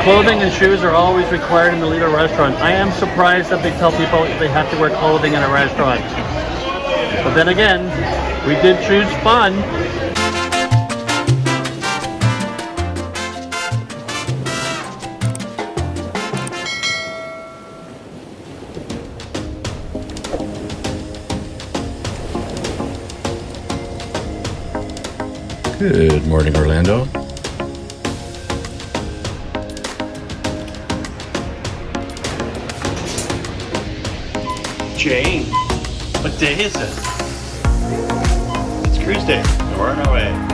Clothing and shoes are always required in the Lido restaurant. I am surprised that they tell people they have to wear clothing in a restaurant. But then again, we did choose fun. Good morning, Orlando. Jane, what day is it? It's cruise day. We're on our way.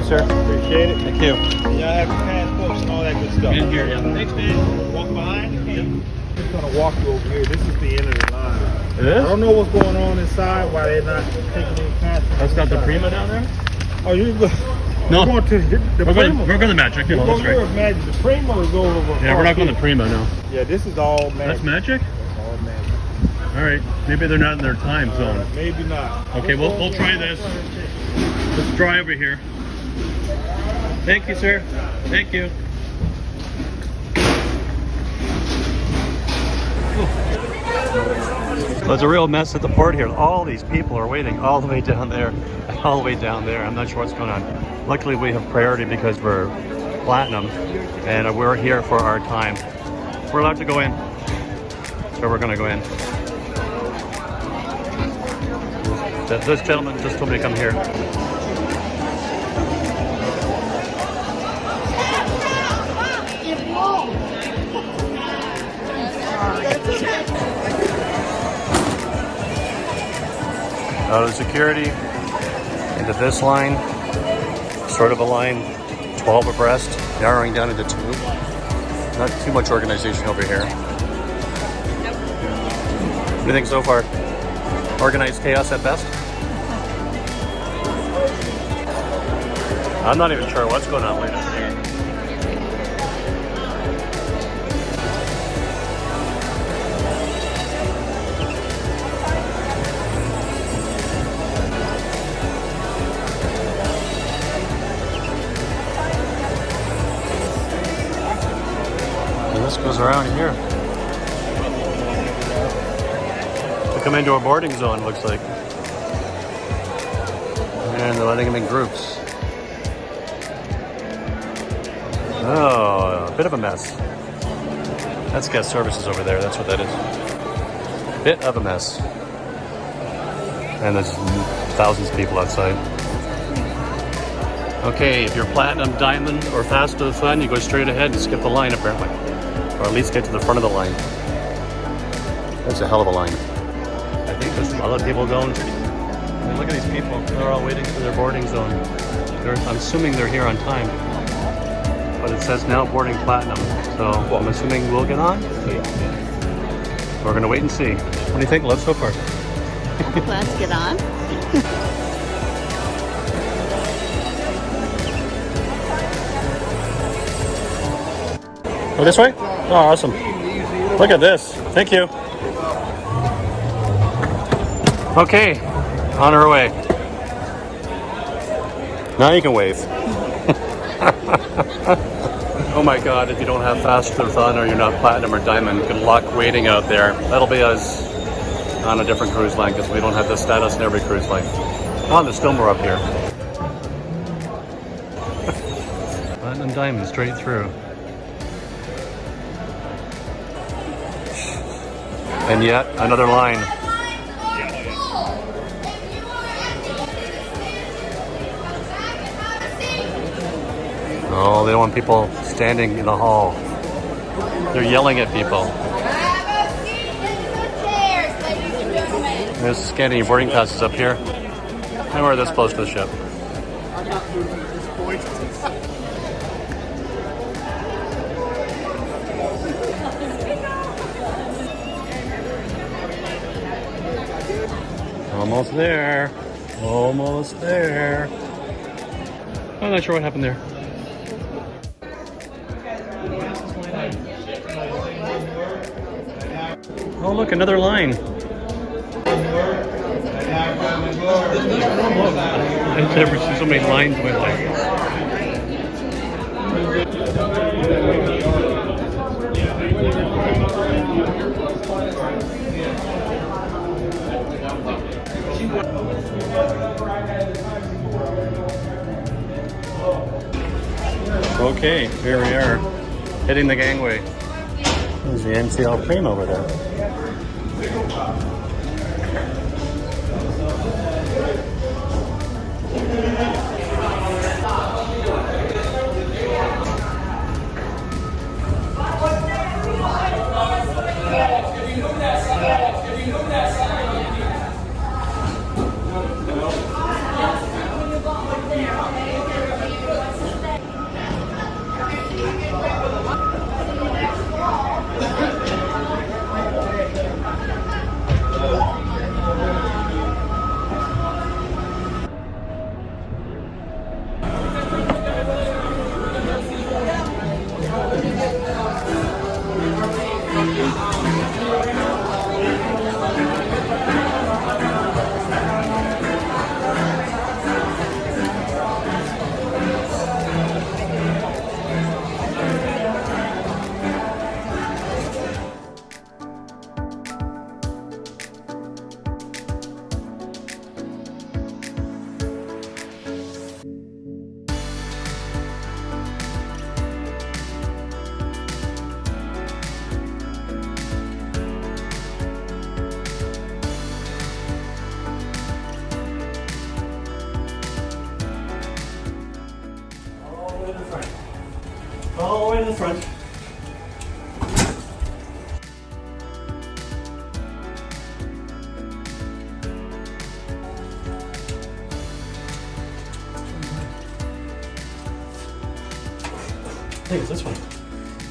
Sir. Appreciate it. Thank you. Y'all have your passports and all that good stuff. In here, yeah. Thanks, man. Walk behind. Yeah. Just gonna walk you over here. This is the end of the line. It is? I don't know what's going on inside. Why they're not taking any passports. That's not the Prima down there? Oh, you go. No. We're going to the Prima. We're going to Magic. We're No, going that's to right. Magic. The Prima is over. Yeah, we're not going to Prima, no. Yeah, this is all Magic. That's Magic? That's all Magic. All right. Maybe they're not in their time zone. Maybe not. Okay, we'll try this. Let's try over here. Thank you, sir. Thank you. So it's a real mess at the port here. All these people are waiting all the way down there. All the way down there. I'm not sure what's going on. Luckily, we have priority because we're platinum and we're here for our time. We're allowed to go in. So we're going to go in. This gentleman just told me to come here. Out of security, into this line, sort of a line, 12 abreast, narrowing down into 2. Not too much organization over here. What do you think so far? Organized chaos at best? I'm not even sure what's going on later. This goes around here. To come into a boarding zone, looks like. And they're letting them in groups. Oh, a bit of a mess. That's guest services over there, that's what that is. Bit of a mess. And there's thousands of people outside. Okay, if you're platinum, diamond, or fast to the fun, you go straight ahead and skip the line apparently. Or at least get to the front of the line. That's a hell of a line. I think there's a lot of people going. I mean, look at these people. They're all waiting for their boarding zone. I'm assuming they're here on time. But it says now boarding platinum. So I'm assuming we'll get on. We're going to wait and see. What do you think, Liv, so far? Let's get on. Oh, this way? Oh, awesome. Look at this. Thank you. Okay, on our way. Now you can wave. Oh my god, if you don't have fast or fun or you're not platinum or diamond, good luck waiting out there. That'll be us on a different cruise line because we don't have this status in every cruise line. Oh, there's still more up here. Platinum diamond straight through. And yet another line. Oh, they don't want people standing in the hall. They're yelling at people. Have a seat in the chairs, ladies and gentlemen. There's scanning boarding passes up here. And we're this close to the ship. Almost there. Almost there. I'm not sure what happened there. Oh, look, another line. I've never seen so many lines in my life. Okay, here we are, hitting the gangway. There's the NCL cream over there. All the way to the front. I think it's this one.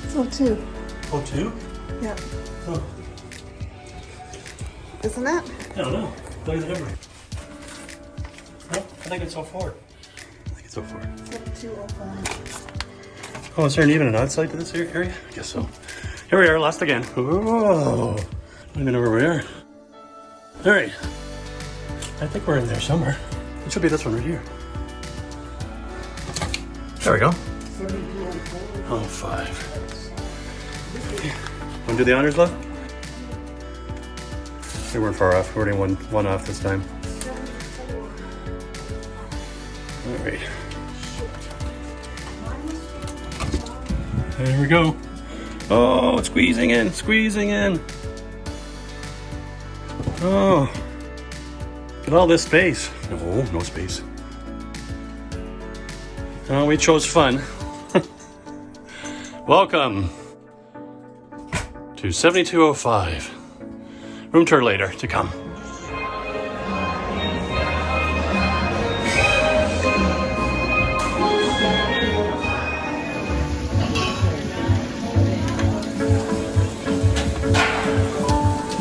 So too. Oh, two? Yeah. Oh, Isn't it? I don't know. Look at the number. No, I think it's 04. I think it's 04. 205. Oh, is there an even and odd side to this area? I guess so. Here we are, last again. Whoa. I don't even know where we are. All right. I think we're in there somewhere. It should be this one right here. There we go. 05. Okay. Want to do the honors, love? We weren't far off. We're already one off this time. All right. There we go. Oh, it's squeezing in, squeezing in. Oh, look at all this space. No, no space. Oh, we chose fun. Welcome to 7205. Room tour later to come.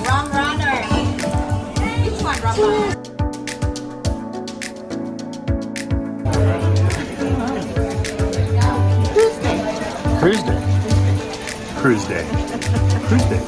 Rum runner. Which one, rum runner? Cruise day. Cruise day. Cruise day.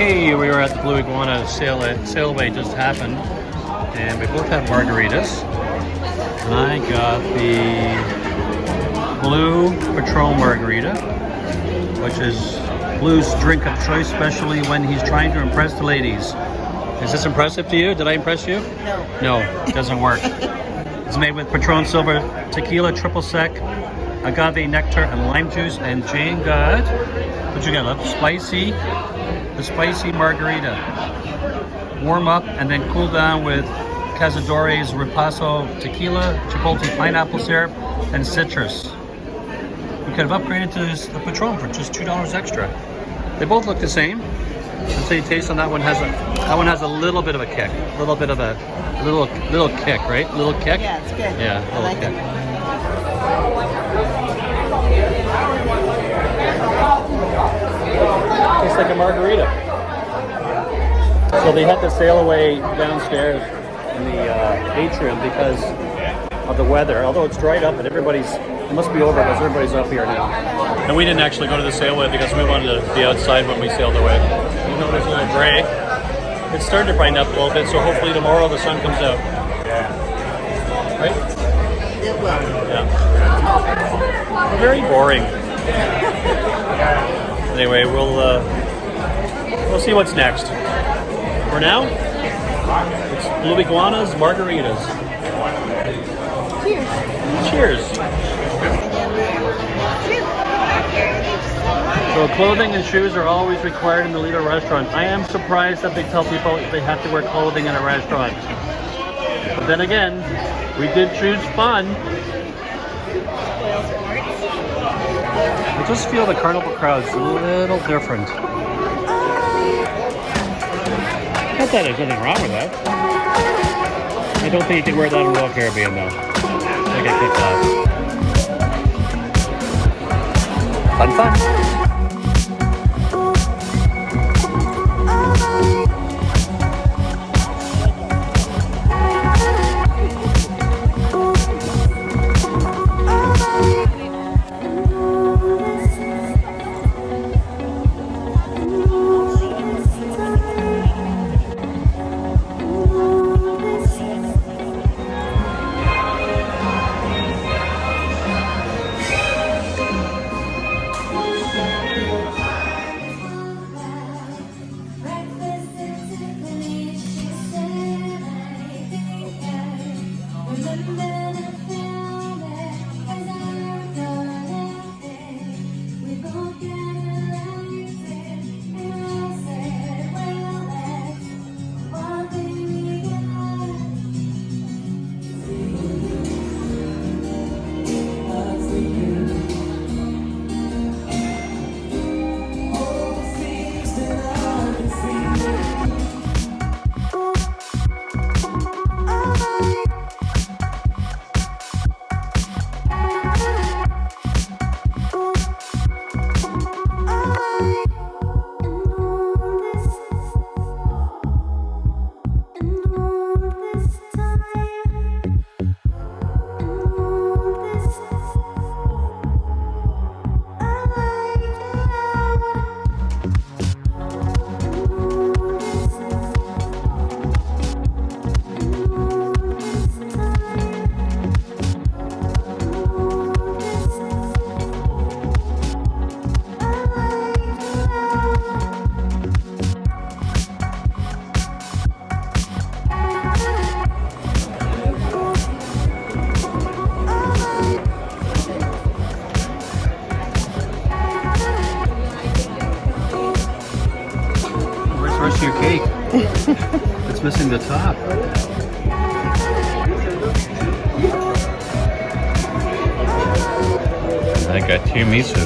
Okay, we were at the Blue Iguana sailaway just happened, and we both had margaritas. And I got the Blue Patron margarita, which is Blue's drink of choice, especially when he's trying to impress the ladies. Is this impressive to you? Did I impress you? No. No, it doesn't work. It's made with Patron Silver tequila, triple sec, agave nectar, and lime juice. And Jane got, what'd you get? The spicy margarita. Warm up and then cool down with Cazadores Ripasso tequila, chipotle pineapple syrup, and citrus. You could have upgraded to the Patron for just $2 extra. They both look the same. I'd say taste on that one has a little bit of a kick, a little bit of a little kick, right? Little kick. Yeah, it's good. Yeah, I like kick. it. Tastes like a margarita. So they had to sail away downstairs in the atrium because of the weather. Although it's dried up and it must be over because everybody's up here now. And we didn't actually go to the sailaway because we wanted to be outside when we sailed away. You know, there's a little gray. It's starting to brighten up a little bit, so hopefully tomorrow the sun comes out. Yeah. Right? It will. Yeah. Very boring. Anyway, we'll see what's next. For now, it's Blue Iguana's margaritas. Cheers. So clothing and shoes are always required in the Lido restaurant. I am surprised that they tell people they have to wear clothing in a restaurant. But then again, we did choose fun. I just feel the carnival crowd's a little different. Not that there's anything wrong with that. I don't think you can wear that in Royal Caribbean though. I get kicked off. Fun. Where's your cake? It's missing the top. I got tiramisu.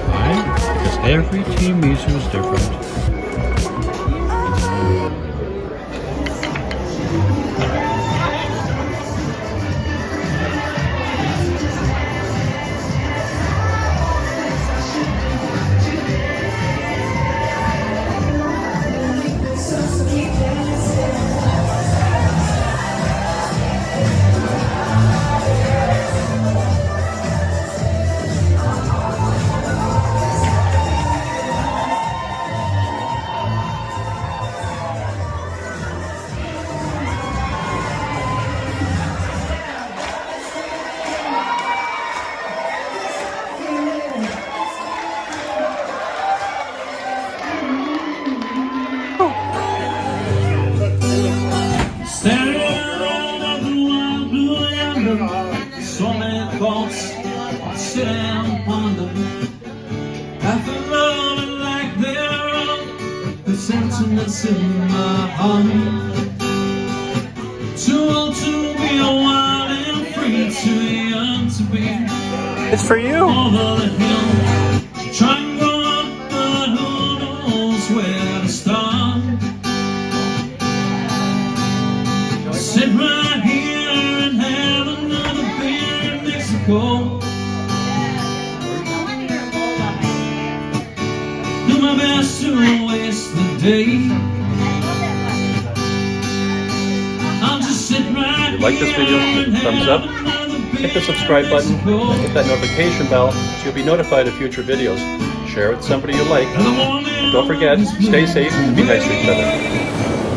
Why? Because every tiramisu is different. that's in my heart. Too old to be wild and free, too young to be It's for you. over the hill. Try and grow up, but who knows where to start. Sit right here and have another beer in Mexico. Do my best to waste the day. I'll just sit right If you like this video, here give it a thumbs up. Hit the subscribe button, hit that notification bell so you'll be notified of future videos. Share it with somebody you like. And don't forget, stay safe and be nice to each other.